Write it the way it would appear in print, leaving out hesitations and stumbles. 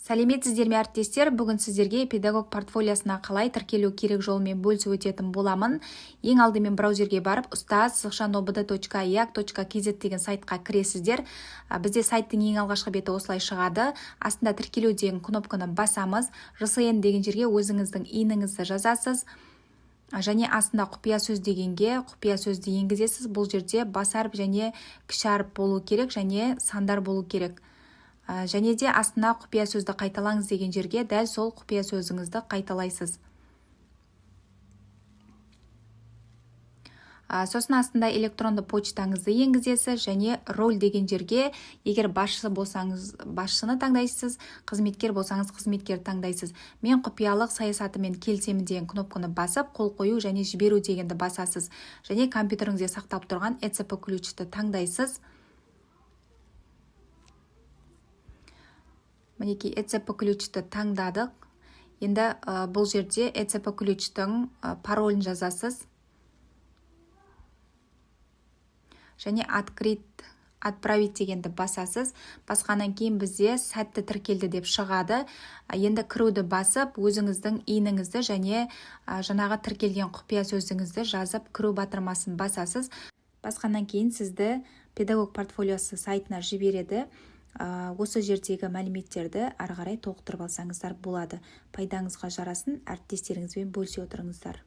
Сәлеметсіздер ме әріптестер? Бүгін сіздерге педагог портфолиосына қалай тіркелу керек жолымен бөлісіп өтетін боламын. Ең алдымен браузерге барып, ustaz-obd.iak.kz деген сайтқа кіресіздер. Бізде сайттың ең алғашқы беті осылай шығады. Астында тіркелу деген кнопканы басамыз. ЖСН деген жерге өзіңіздің иніңізді жазасыз. Және астында құпия сөз дегенге құпия сөзді енгізесіз. Бұл жерде бас әріп және кіші әріп болу керек және сандар болу керек. Және де астына құпия сөзді қайталаңыз деген жерге дәл сол құпия сөзіңізді қайталайсыз. Сосын астында электронды почтаңызды енгізесіз және роль деген жерге, егер басшы болсаңыз басшыны таңдайсыз, қызметкер болсаңыз қызметкер таңдайсыз. Мен құпиялық саясатымен келісемін деген кнопканы басып, қол қою және жіберу дегенді басасыз. Және компьютеріңізде сақтап тұрған ECP ключті таңдайсыз. Мінекей ECP ключті таңдадық. Енді бұл жерде ECP ключтің паролін жазасыз. Және отправить дегенді басасыз. Басқаннан кейін бізде сәтті тіркелді деп шығады. Енді кіруді басып, өзіңіздің иніңізді және жаңағы тіркелген құпия сөзіңізді жазып, кіру батырмасын басасыз. Басқаннан кейін сізді педагог портфолиосы сайтына жібереді. Осы жердегі мәліметтерді ары қарай толықтырып алсаңыздар болады. Пайдаңызға жарасын, әріптестеріңізбен бөлісе отырыңыздар.